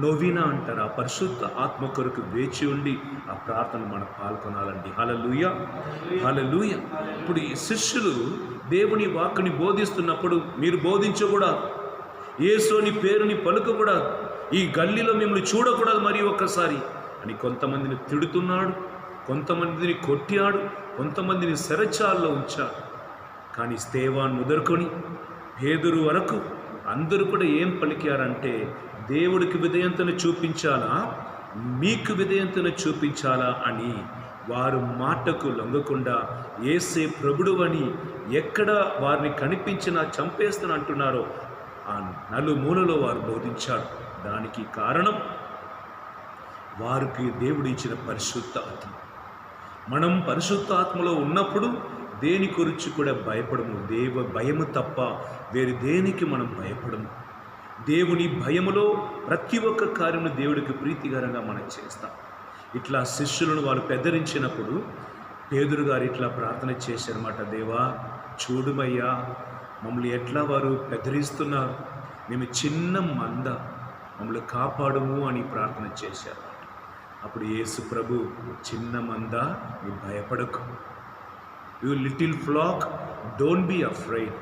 నొవినా అంటారు. ఆ పరిశుద్ధ ఆత్మ కొరకు వేచి ఉండి ఆ ప్రార్థన మనం పాల్గొనాలండి. హల్లెలూయా, హల్లెలూయా. ఇప్పుడు ఈ శిష్యులు దేవుని వాక్కుని బోధిస్తున్నప్పుడు మీరు బోధించకూడదు, యేసుని పేరుని పలుకకూడదు, ఈ గల్లీలో మిమ్మల్ని చూడకూడదు మరి ఒక్కసారి అని కొంతమందిని తిడుతున్నాడు, కొంతమందిని కొట్టాడు, కొంతమందిని శరచాల్లో ఉంచాడు. కానీ స్తేవాను మొదలుకొని పేతురు వరకు అందరూ కూడా ఏం పలికారంటే, దేవుడికి విధేయతను చూపించాలా, మీకు విధేయతను చూపించాలా అని వారు మాటకు లొంగకుండా యేసే ప్రభుడు అని ఎక్కడ వారిని కనిపించినా చంపేస్తని అంటున్నారో ఆ నలుమూలలో వారు బోధించారు. దానికి కారణం వారికి దేవుడు ఇచ్చిన పరిశుద్ధ ఆత్మ. మనం పరిశుద్ధ ఆత్మలో ఉన్నప్పుడు దేని గురించి కూడా భయపడము. భయము తప్ప వేరే దేనికి మనం భయపడము. దేవుని భయములో ప్రతి ఒక్క కార్యము దేవుడికి ప్రీతికరంగా మనం చేస్తాం. ఇట్లా శిష్యులను వాళ్ళు పెద్దరించినప్పుడు పేతురు గారు ఇట్లా ప్రార్థన చేశారన్నమాట. దేవా చూడుమయ్యా, మమ్మల్ని ఎట్లా వారు పెద్దరిస్తున్నారు, మేము చిన్న మంద, మమ్మల్ని కాపాడుము అని ప్రార్థన చేశారు. అప్పుడు యేసు ప్రభు, చిన్న మంద నువ్వు భయపడకు, you little flock don't be afraid,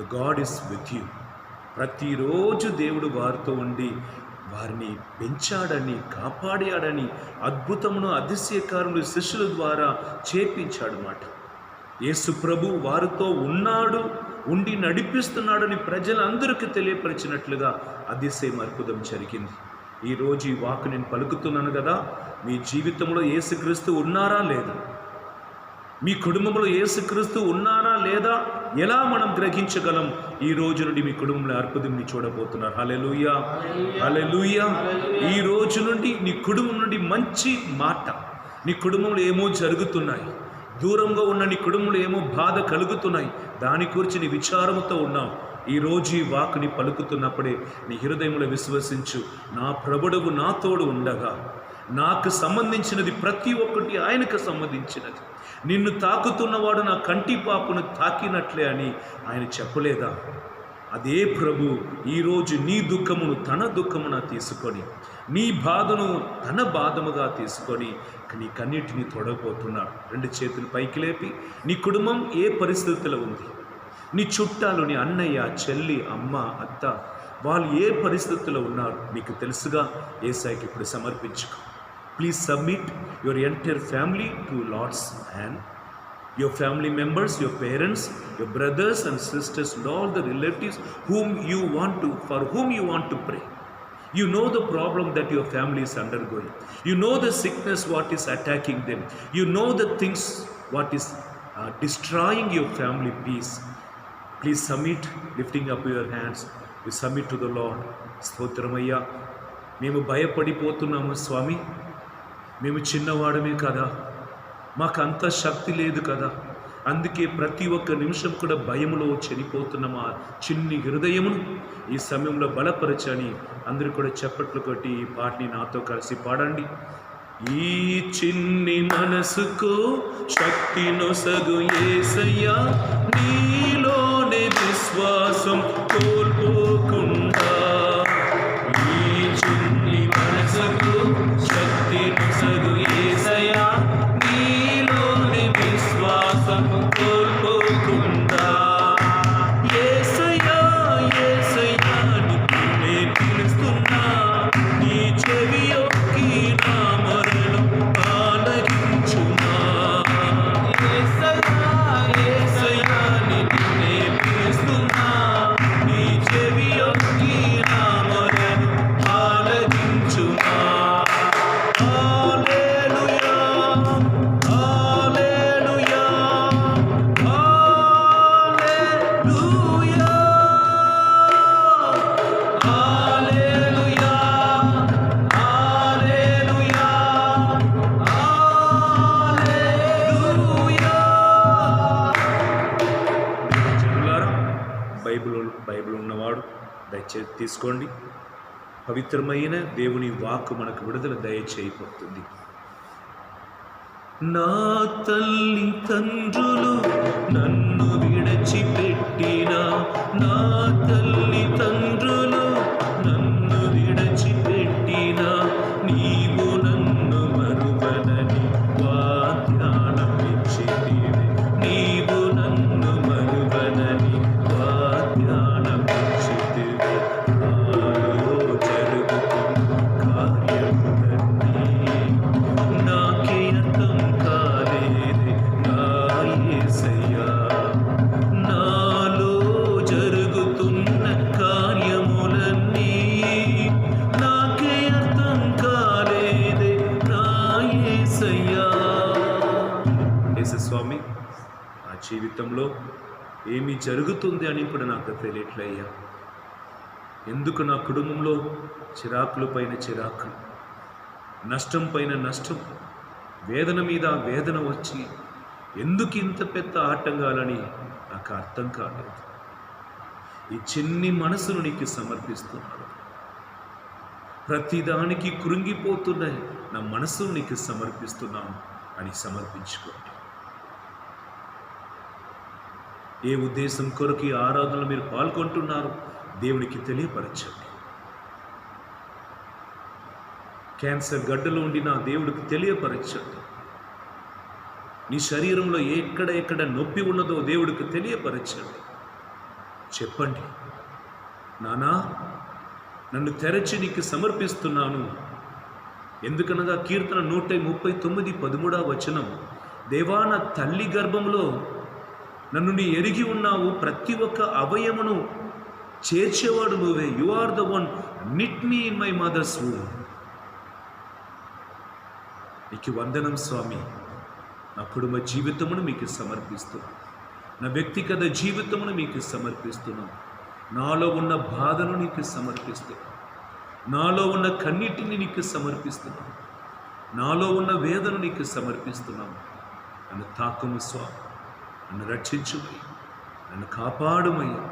the God is with you. ప్రతిరోజు దేవుడు వారితో ఉండి వారిని పెంచాడని, కాపాడాడని, అద్భుతమును అతిశయకారములు శిష్యుల ద్వారా చేపించాడు మాట. యేసు ప్రభు వారితో ఉన్నాడు, ఉండి నడిపిస్తున్నాడని ప్రజలందరికీ తెలియపరిచినట్లుగా అతిశయం అద్భుతం జరిగింది. ఈరోజు ఈ వాక్కు నేను పలుకుతున్నాను కదా, మీ జీవితంలో యేసుక్రీస్తు ఉన్నారా లేదా, మీ కుటుంబంలో యేసుక్రీస్తు ఉన్నారా లేదా, ఎలా మనం గ్రహించగలం? ఈ రోజు నుండి మీ కుటుంబంలో అద్భుతంని చూడబోతున్నారు. హల్లెలూయా, హల్లెలూయా. ఈ రోజు నుండి నీ కుటుంబం నుండి మంచి మాట, నీ కుటుంబంలో ఏమో జరుగుతున్నాయి, దూరంగా ఉన్న నీ కుటుంబంలో ఏమో బాధ కలుగుతున్నాయి, దాని గురించి నీ విచారంతో ఉన్నావు. ఈరోజు ఈ వాక్కుని పలుకుతున్నప్పుడే నీ హృదయంలో విశ్వసించు, నా ప్రభుడవు నా తోడు ఉండగా, నాకు సంబంధించినది ప్రతి ఒక్కటి ఆయనకు సంబంధించినది, నిన్ను తాకుతున్నవాడు నా కంటి పాపును తాకినట్లే అని ఆయన చెప్పలేదా? అదే ప్రభు ఈరోజు నీ దుఃఖమును తన దుఃఖమున తీసుకొని, నీ బాధను తన బాధముగా తీసుకొని నీ కన్నిటిని తొడగబోతున్నాడు. రెండు చేతులు పైకి లేపి, నీ కుటుంబం ఏ పరిస్థితిలో ఉంది, నీ చుట్టాలు, నీ అన్నయ్య, చెల్లి, అమ్మ, అత్త, వాళ్ళు ఏ పరిస్థితుల్లో ఉన్నారు నీకు తెలుసుగా. యేసయ్యకి ఇప్పుడు సమర్పించుకో. Please submit your entire family to Lord's hand. Your family members, your parents, your brothers and sisters and all the relatives for whom you want to pray. You know the problem that your family is undergoing. You know the sickness what is attacking them. You know the things what is destroying your family peace. Please submit, lifting up your hands. You submit to the Lord. స్తోత్రమయ్యా, మేము భయపడిపోతున్నాము స్వామి, మేము చిన్నవాడమే కదా, మాకు అంత శక్తి లేదు కదా, అందుకే ప్రతి ఒక్క నిమిషం కూడా భయములో చనిపోతున్న మా చిన్ని హృదయమును ఈ సమయంలో బలపరచని అందరూ కూడా చప్పట్లు కొట్టి ఈ పాటని నాతో కలిసి పాడండి. ఈ చిన్ని మనసుకు శక్తి నొసగు యేసయ్యా, నీలోనే విశ్వాసం కోల్పోకుండా. ఈ చిన్ని మనసుకు శక్తి నొసగు యేసయ్యా, నీలోనే విశ్వాసం కోల్పోకుండా. యేసయ్యా, యేసయ్యా నిన్నే పిలుస్తున్నా, నీ చెవియొక్కి నా మొరలు ఆలకించుమా. యేసయ్యా, యేసయ్యా నిన్నే పిలుస్తున్నా, నీ చెవియొక్కి నా మొరలు ఆలకించుమా. హల్లెలూయా, హల్లెలూయా, హల్లెలూయా, హల్లెలూయా, హల్లెలూయా, హల్లెలూయా. జనులారా, బైబిల్ ఉన్నవాడు దయచేసి తీసుకోండి. పవిత్రమైన దేవుని వాక్కు మనకు విడుదల దయచేయబడుతుంది. నా తల్లిదండ్రులు నన్ను విడిచిపెట్టిన, నా తల్లిదండ్రులు నన్ను విడిచిపెట్టిన, ఏసయ్యా. యేసుస్వామి, ఆ జీవితంలో ఏమి జరుగుతుంది అని ఇప్పుడు నాకు తెలియట్లయ్యా. ఎందుకు నా కుటుంబంలో చిరాకుల పైన చిరాకులు, నష్టం పైన నష్టం, వేదన మీద వేదన వచ్చి ఎందుకు ఇంత పెద్ద ఆటంకాలని నాకు అర్థం కాలేదు. ఈ చిన్ని మనసును నీకు సమర్పిస్తున్నాను. ప్రతిదానికి కృంగిపోతున్న నా మనసును నీకు సమర్పిస్తున్నాను అని సమర్పించుకోండి. ఏ ఉద్దేశం కొరకు ఈ ఆరాధనలో మీరు పాల్గొంటున్నారు దేవునికి తెలియపరచండి. క్యాన్సర్ గడ్డలో ఉండి నా దేవుడికి తెలియపరచండి. నీ శరీరంలో ఎక్కడ నొప్పి ఉన్నదో దేవుడికి తెలియపరచండి. చెప్పండి, నానా నన్ను తెరచి నీకు సమర్పిస్తున్నాను. ఎందుకనగా కీర్తన 139:13 దేవా, నా తల్లి గర్భంలో నన్ను నీ ఎరిగి ఉన్నావు, ప్రతి ఒక్క అవయమును చేర్చేవాడు నువ్వే. You are the one knit me in my mother's womb. నీకు వందనం స్వామి. నా కుటుంబ జీవితమును మీకు సమర్పిస్తున్నాను, నా వ్యక్తిగత జీవితమును మీకు సమర్పిస్తున్నాను. నాలో ఉన్న బాధను నీకు సమర్పిస్తున్నాను, నాలో ఉన్న కన్నీటిని నీకు సమర్పిస్తున్నాను, నాలో ఉన్న వేదన నీకు సమర్పిస్తున్నాను. నన్ను తాకుము స్వామి, నన్ను రక్షించుమయ్యా, నన్ను కాపాడుమయ్యా.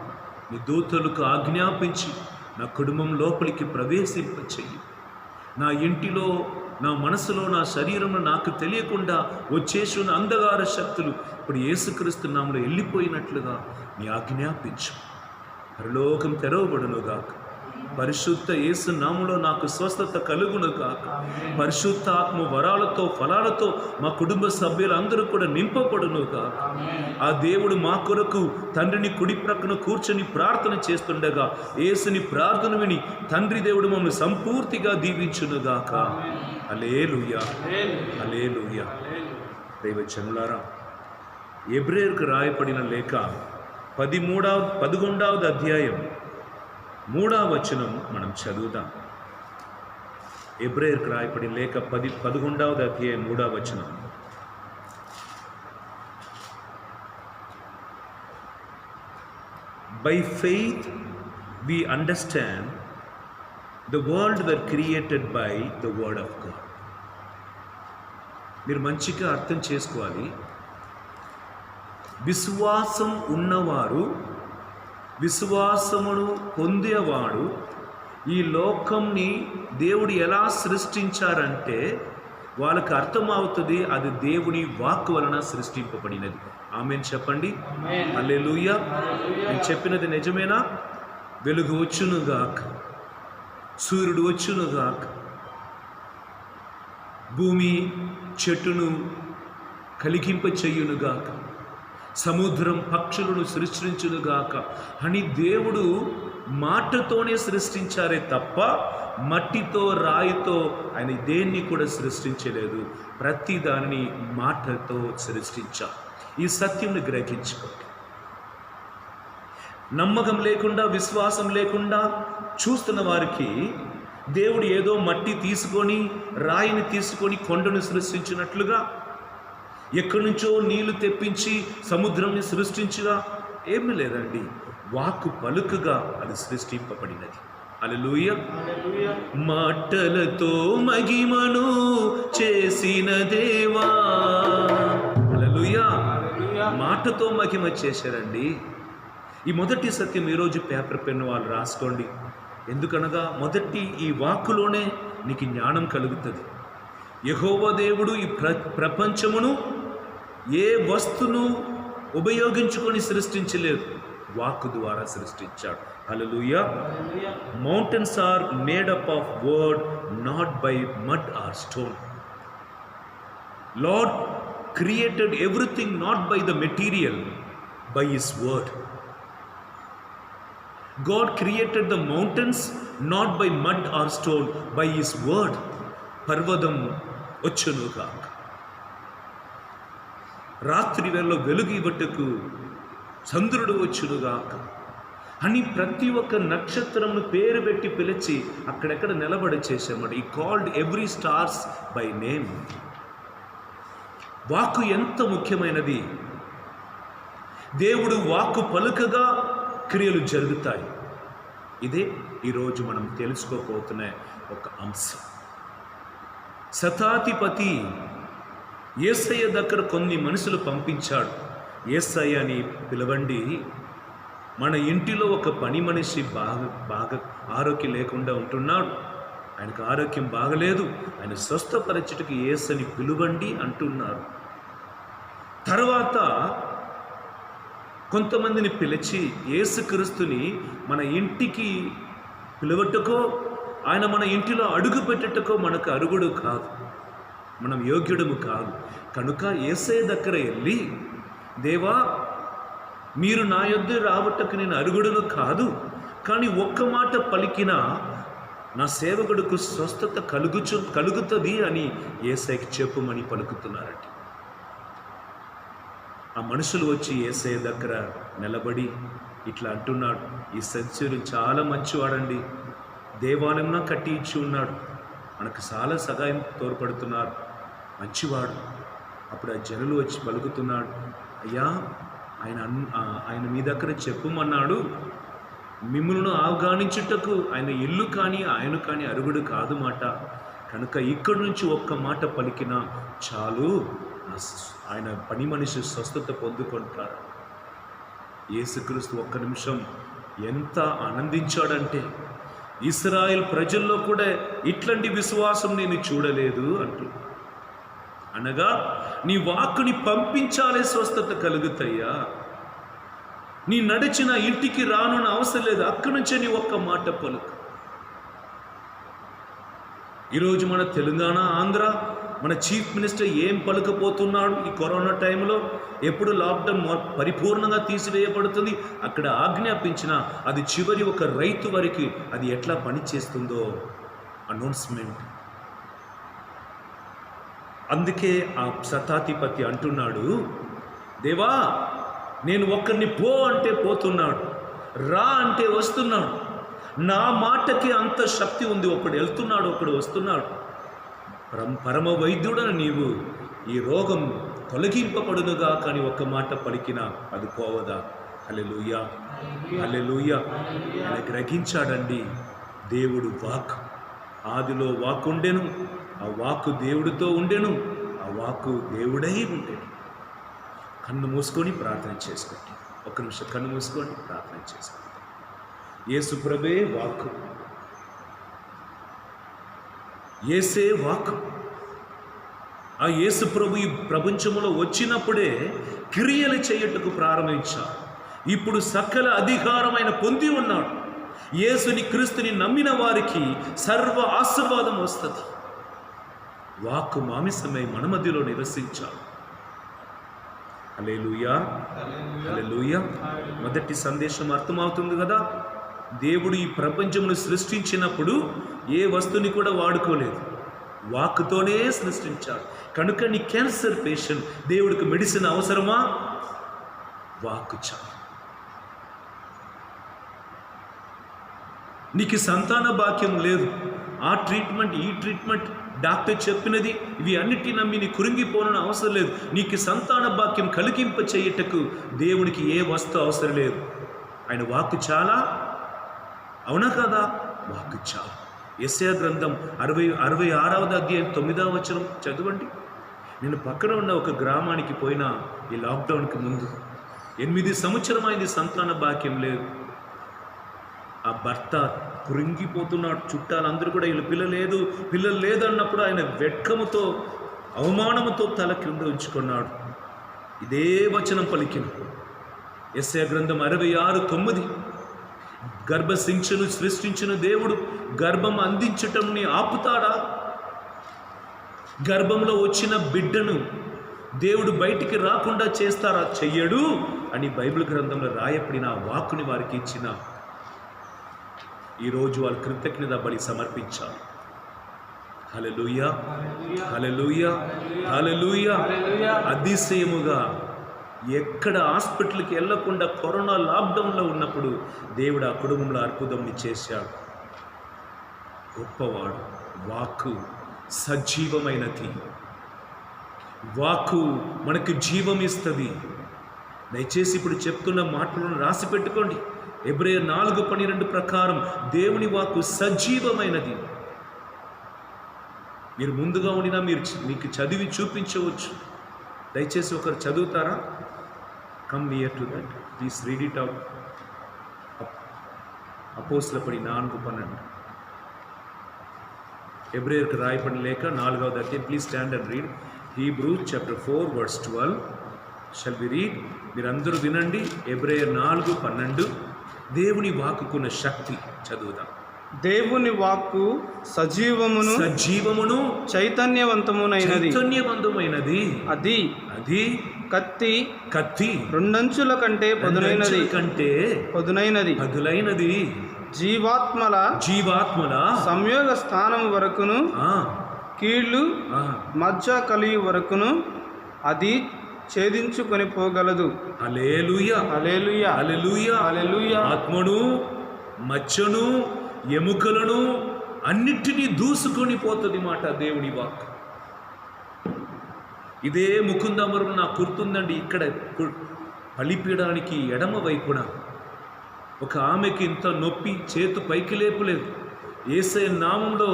నీ దూతలకు ఆజ్ఞాపించి నా కుటుంబం లోపలికి ప్రవేశింపచేయి. నా ఇంటిలో, నా మనసులో, నా శరీరంలో నాకు తెలియకుండా వచ్చేసిన అంధకార శక్తులు ఇప్పుడు యేసుక్రీస్తు నామములో వెళ్ళిపోయినట్లుగా నీ ఆజ్ఞాపించు. పరలోకం తెరవబడునుగాక. పరిశుద్ధ యేసు నామములో నాకు స్వస్థత కలుగునుగాక. పరిశుద్ధ ఆత్మ వరాలతో ఫలాలతో మా కుటుంబ సభ్యులందరూ కూడా నింపబడునుగాక. ఆ దేవుడు మా కొరకు తండ్రిని కుడి ప్రక్కన కూర్చొని ప్రార్థన చేస్తుండగా యేసుని ప్రార్థన విని తండ్రి దేవుడు మమ్మల్ని సంపూర్తిగా దీవించునుగాక. హల్లెలూయా, హల్లెలూయా. దైవజనులారా, ఎబ్రేయులకు రాయబడిన లేఖ 11వ అధ్యాయం 3వ వచనం మనం చదువుదాం. ఎబ్రేయులకు రాయబడిన లేఖ 11వ అధ్యాయం 3వ వచనం. By faith we understand the world were created by the word of God. మీరు మంచిగా అర్థం చేసుకోవాలి. విశ్వాసం ఉన్నవారు, విశ్వాసమును పొందేవాడు ఈ లోకంని దేవుడు ఎలా సృష్టించారంటే వాళ్ళకి అర్థమవుతుంది, అది దేవుని వాక్కు వలన సృష్టింపబడినది. ఆమేన్ చెప్పండి. హల్లెలూయా. నేను చెప్పినది నిజమేనా? వెలుగు వచ్చునుగాక, సూర్యుడు వచ్చునుగాక, భూమి చెట్టును కలిగింప చెయ్యునుగాక, సముద్రం పక్షులను సృష్టించునుగాక అని దేవుడు మాటతోనే సృష్టించారే తప్ప మట్టితో రాయితో ఆయన దేన్ని కూడా సృష్టించలేదు. ప్రతి దానిని మాటతో సృష్టించారు. ఈ సత్యంను గ్రహించుకోండి. నమ్మకం లేకుండా, విశ్వాసం లేకుండా చూస్తున్న వారికి దేవుడు ఏదో మట్టి తీసుకొని, రాయిని తీసుకొని కొండను సృష్టించినట్లుగా, ఎక్కడి నుంచో నీళ్లు తెప్పించి సముద్రంని సృష్టించుగా ఏమీ లేదండి. వాక్కు పలుకుగా అది సృష్టింపబడినది. హల్లెలూయా. మాటలతో మహిమను చేసిన దేవా. హల్లెలూయా. మాటతో మహిమ చేశారండి. ఈ మొదటి సత్యం ఈరోజు పేపర్ పెన్ను వాళ్ళు రాసుకోండి. ఎందుకనగా మొదటి ఈ వాక్కులోనే నీకు జ్ఞానం కలుగుతుంది. యెహోవా దేవుడు ఈ ప్రపంచమును ఏ వస్తును ఉపయోగించుకొని సృష్టించలేదు, వాక్కు ద్వారా సృష్టించాడు. Hallelujah. Mountains are made up of word, not by mud or stone. Lord created everything not by the material, by his word. God created the mountains not by mud or stone, by his word. పర్వతం వచ్చునుగాక, రాత్రి వేళలో వెలుగు ఇవ్వటకు చంద్రుడు వచ్చునుగాక అని ప్రతి ఒక్క నక్షత్రమును పేరు పెట్టి పిలిచి అక్కడెక్కడ నిలబడి చేసామట. ఈ called every stars by name. వాక్కు ఎంత ముఖ్యమైనది. దేవుడు వాక్కు పలుకగా క్రియలు జరుగుతాయి. ఇదే ఈరోజు మనం తెలుసుకోబోతున్న ఒక అంశం. శతాధిపతి యేసయ్య దగ్గర కొన్ని మనుషులు పంపించాడు. యేసయ్యని పిలవండి, మన ఇంటిలో ఒక పని మనిషి బాగా ఆరోగ్యం లేకుండా ఉంటున్నాడు, ఆయనకు ఆరోగ్యం బాగలేదు, ఆయన స్వస్థపరచుటకు యేసని పిలువండి అంటున్నారు. తర్వాత కొంతమందిని పిలిచి యేసుక్రీస్తుని మన ఇంటికి పిలువటకో ఆయన మన ఇంటిలో అడుగు పెట్టటకో మనకు అరుగుడు కాదు, మనం యోగ్యుడము కాదు. కనుక యేసయ్య దగ్గర వెళ్ళి, దేవా మీరు నా యొద్ద రావటకు నేను అరుగుడును కాదు, కానీ ఒక్క మాట పలికినా నా సేవకుడుకు స్వస్థత కలుగుతుంది అని యేసయ్యకి చెప్పుమని పలుకుతున్నారట. ఆ మనుషులు వచ్చి యేసయ్య దగ్గర నిలబడి ఇట్లా అంటున్నాడు, ఈ సత్యుడు చాలా మంచివాడండి, దేవాలయంలో కట్టి ఇచ్చి ఉన్నాడు, మనకు చాలా సహాయం తోడ్పడుతున్నారు, మంచివాడు. అప్పుడు ఆ జనులు వచ్చి పలుకుతున్నాడు, అయ్యా ఆయన మీ దగ్గర చెప్పుమన్నాడు, మిమ్ములను అవగానించుటకు ఆయన ఇల్లు కానీ ఆయన కానీ అరుగుడు కాదు మాట, కనుక ఇక్కడి నుంచి ఒక్క మాట పలికినా చాలు, ఆయన పని మనిషి స్వస్థత పొందుకుంటారు. యేసుక్రీస్తు ఒక్క నిమిషం ఎంత ఆనందించాడంటే, ఇశ్రాయేల్ ప్రజల్లో కూడా ఇట్లాంటి విశ్వాసం నేను చూడలేదు అంటూ, అనగా నీ వాక్కుని పంపించాలే స్వస్థత కలుగుతాయ్యా, నీ నడిచిన ఇంటికి రానున్న అవసరం లేదు, అక్కడి నుంచే నీ ఒక్క మాట పలుకు. ఈరోజు మన తెలంగాణ, ఆంధ్ర, మన చీఫ్ మినిస్టర్ ఏం పలుకపోతున్నాడు ఈ కరోనా టైంలో? ఎప్పుడు లాక్డౌన్ పరిపూర్ణంగా తీసివేయబడుతుంది, అక్కడ ఆజ్ఞాపించిన అది చివరి ఒక రైతు వరకు అది ఎట్లా పనిచేస్తుందో అనౌన్స్మెంట్. అందుకే ఆ శతాధిపతి అంటున్నాడు, దేవా నేను ఒక్కరిని పో అంటే పోతున్నాడు, రా అంటే వస్తున్నాడు, నా మాటకి అంత శక్తి ఉంది, ఒకడు వెళ్తున్నాడు ఒకడు వస్తున్నాడు. పరమ వైద్యుడని నీవు ఈ రోగం తొలగింపబడునుగా కానీ ఒక్క మాట పలికినా అది పోవదా? హల్లెలూయా, హల్లెలూయా. ఆయన గ్రహించాడండి, దేవుడు వాక్, ఆదిలో వాక్ ఉండెను, ఆ వాక్కు దేవుడితో ఉండెను, ఆ వాక్కు దేవుడై ఉండేను. కన్ను మూసుకొని ప్రార్థన చేసుకోండి, ఒక్క నిమిషం కన్ను మూసుకొని ప్రార్థన చేసుకోండి. యేసు ప్రభువే వాక్కు, యేసే వాక్కు. ఆ యేసు ప్రభు ఈ ప్రపంచంలో వచ్చినప్పుడే క్రియలు చేయటకు ప్రారంభించారు. ఇప్పుడు సకల అధికారం ఆయన పొంది ఉన్నాడు. యేసుని క్రీస్తుని నమ్మిన వారికి సర్వ ఆశీర్వాదం వస్తుంది. వాక్కు మామిసమై మన మధ్యలో నివసించాడు. హల్లెలూయా, హల్లెలూయా. మొదటి సందేశం అర్థమవుతుంది కదా. దేవుడు ఈ ప్రపంచమును సృష్టించినప్పుడు ఏ వస్తువుని కూడా వాడుకోలేదు, వాక్కుతోనే సృష్టించాడు. కనుక నీ క్యాన్సర్ పేషెంట్, దేవుడికి మెడిసిన్ అవసరమా? వాక్కు చాలు. నీకు సంతాన భాగ్యం లేదు, ఆ ట్రీట్మెంట్ ఈ ట్రీట్మెంట్ డాక్టర్ చెప్పినది ఇవి అన్నిటి నమ్మి నీ కురింగిపోనని అవసరం లేదు. నీకు సంతాన భాగ్యం కలిగింప చేయటకు దేవునికి ఏ వస్తువు అవసరం లేదు, ఆయన వాక్కు చాలా. అవునా కదా? వాక్కు చాలు. యెషయా గ్రంథం 66వ అధ్యాయం 9వ వచనం చదవండి. నేను పక్కన ఉన్న ఒక గ్రామానికి పోయినా ఈ లాక్డౌన్కి ముందు 8 సంవత్సరం అయింది, సంతాన భాగ్యం లేదు. ఆ భర్త కృంగిపోతున్నాడు, చుట్టాలందరూ కూడా వీళ్ళు పిల్లలు లేదన్నప్పుడు ఆయన వెట్కముతో అవమానముతో తల కింద ఉంచుకున్నాడు. ఇదే వచనం పలికిన యెషయా గ్రంథం 66:9, గర్భసించును సృష్టించిన దేవుడు గర్భం అందించటంని ఆపుతాడా? గర్భంలో వచ్చిన బిడ్డను దేవుడు బయటికి రాకుండా చేస్తారా? చెయ్యడు అని బైబిల్ గ్రంథంలో రాయబడిన ఆ వాక్కుని వారికి ఇచ్చిన ఈరోజు వాళ్ళు కృతజ్ఞత బలి సమర్పించాలి. హల్లెలూయా, హల్లెలూయా, హల్లెలూయా. అతిశయముగా ఎక్కడ హాస్పిటల్కి వెళ్ళకుండా కరోనా లాక్డౌన్లో ఉన్నప్పుడు దేవుడు ఆ కుటుంబంలో అద్భుతంని చేశాడు. గొప్పవాడు. వాక్కు సజీవమైనది. వాక్కు మనకు జీవం ఇస్తుంది. దయచేసి ఇప్పుడు చెప్తున్న మాటలను రాసి పెట్టుకోండి. హెబ్రేయర్ 4:12 ప్రకారం దేవుని వాక్కు సజీవమైనది. మీరు ముందుగా ఉండినా మీకు చదివి చూపించవచ్చు. దయచేసి ఒకరు చదువుతారా? Come near to that, please read it out. అపోస్తలుల పని 4:12. హెబ్రేయర్కి రాయబడిన లేఖ 4వ అధ్యాయం. Please stand and read Hebrews chapter 4 verse 12. Shall we read? మీరందరూ వినండి. హెబ్రేయర్ 4:12. దేవుని వాక్కుకున్న శక్తి చదువుదాం. దేవుని వాక్కు సజీవమును చైతన్యవంతమైనది. అది కత్తి రెండంచుల కంటే పదునైనది. జీవాత్మల సంయోగ స్థానము వరకును కీళ్ళు మధ్య కలిగి వరకును అది ఛేదించుకొని పోగలదు. హల్లెలూయా, హల్లెలూయా, హల్లెలూయా, హల్లెలూయా. ఆత్మను, మచ్చను, ఎముకలను అన్నిటినీ దూసుకొని పోతుంది మాట దేవుని వాక్. ఇదే ముకుందమరం నాకు గుర్తుందండి. ఇక్కడ బలిపీడానికి ఎడమ వైపున ఒక ఆమెకి ఇంత నొప్పి, చేతు పైకి లేపులేదు. యేసయ్య నామంలో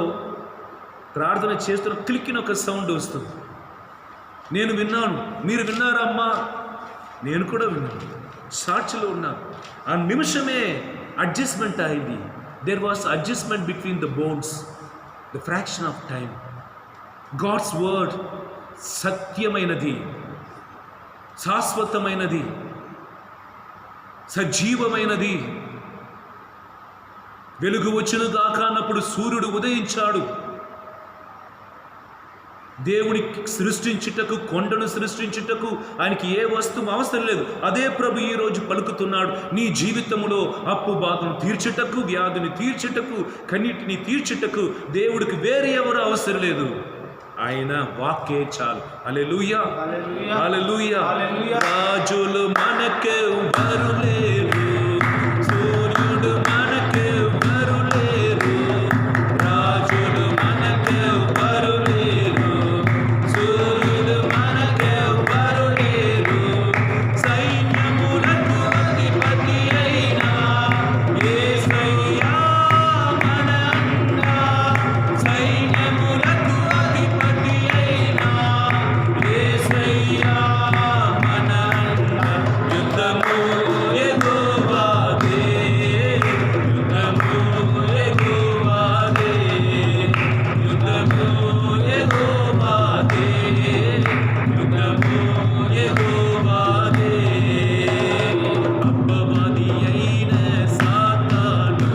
ప్రార్థన చేస్తున్న క్లిక్కిన ఒక సౌండ్ వస్తుంది. నేను విన్నాను. మీరు విన్నారా అమ్మా? నేను కూడా విన్నాను, సాక్షిలో ఉన్నాను. ఆ నిమిషమే అడ్జస్ట్మెంట్ అయింది. There was adjustment between the bones, the fraction of time. God's word సత్యమైనది, శాశ్వతమైనది, సజీవమైనది. వెలుగు వచ్చును గాక అన్నప్పుడు సూర్యుడు ఉదయించాడు. దేవుని సృష్టించుటకు, కొండను సృష్టించుటకు ఆయనకి ఏ వస్తువు అవసరం లేదు. అదే ప్రభు ఈరోజు పలుకుతున్నాడు. నీ జీవితంలో అప్పు బాధను తీర్చుటకు, వ్యాధిని తీర్చుటకు, కన్నీటిని తీర్చుటకు దేవుడికి వేరే ఎవరు అవసరం లేదు. ఆయన వాక్కే చాలు. హల్లెలూయా, హల్లెలూయా. రాజులు మనకెవ్వరు లేరు, సూర్యుడు మనకెవ్వరు లేరు, రాజులు మనకెవ్వరు లేరు, సూర్యుడు మనకెవ్వరు లేరు. సైన్యములకు అధిపతి అయిన యేసయ్యా మన అన్న, సైన్యములకు అధిపతి అయిన యేసయ్యా మన అన్న. యుద్ధము యెహోవాదే, యుద్ధము యెహోవాదే, యుద్ధము యెహోవాదే, యుద్ధము యెహోవాదే. అపవాది అయిన సాతాను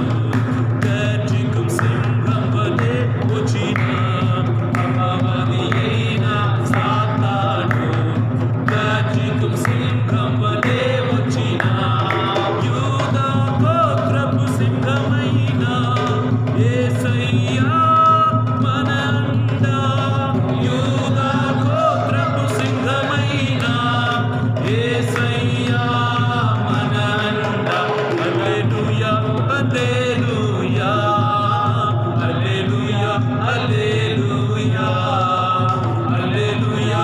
గర్జించు సింహం వలె వచ్చిన, అపవాది అయిన సాతాను గర్జించు సింహం వలె వచ్చిన, యూదా గోత్రపు సింహమైన యేసయ్యా మన అండ, యూదా గోత్రపు సింహమైన యేసయ్యా మన అండ. హల్లెలూయా, హల్లెలూయా, హల్లెలూయా, హల్లెలూయా, హల్లెలూయా,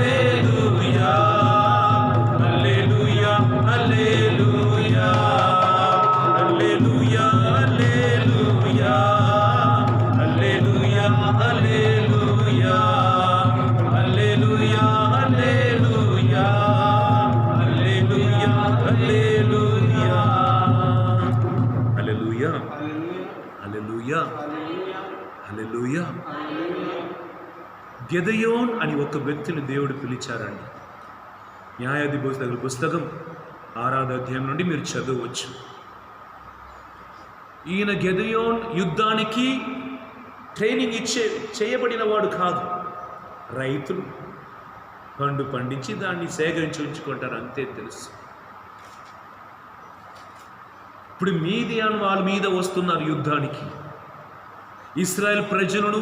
హల్లెలూయా, హల్లెలూయా, హల్లెలూయా, హల్లెలూయా, హల్లెలూయా, హల్లెలూయా, హల్లెలూయా, హల్లెలూయా, హల్లెలూయా, హల్లెలూయా, హల్లెలూయా, హల్లెలూయా, హల్లెలూయా, హల్లెలూయా. గెదయోన్ అని ఒక వ్యక్తిని దేవుడు పిలిచారండి. న్యాయాధిపతుల పుస్తకం 6వ అధ్యాయం నుండి మీరు చదవచ్చు. ఈయన గెదయోన్ యుద్ధానికి ట్రైనింగ్ చేయబడిన వాడు కాదు. రైతులు పండు పండించి దాన్ని సేకరించి ఉంచుకుంటారు, అంతే తెలుసు. ఇప్పుడు మీదియాన్ వాళ్ళ మీద వస్తున్నారు యుద్ధానికి. ఇశ్రాయేల్ ప్రజలను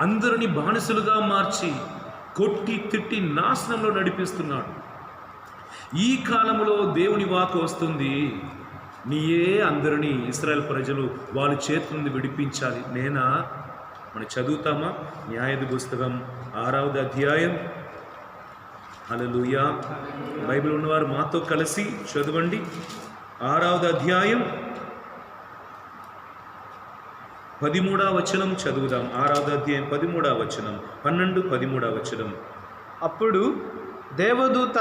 అందరినీ బానిసలుగా మార్చి కొట్టి తిట్టి నాశనంలో నడిపిస్తున్నాడు. ఈ కాలంలో దేవుని వాక్కు వస్తుంది, నీయే అందరినీ ఇశ్రాయేల్ ప్రజలు వాళ్ళ చేతి నుండి విడిపించాలి. నేనా? మనం చదువుతామా? న్యాయాధి పుస్తకం 6వ అధ్యాయం. హల్లెలూయా. బైబిల్ ఉన్నవారు మాతో కలిసి చదవండి. 6వ అధ్యాయం 13వ వచనం చదువుదాం. 6వ అధ్యాయం 13వ వచనం, 13వ వచనం. అప్పుడు దేవదూత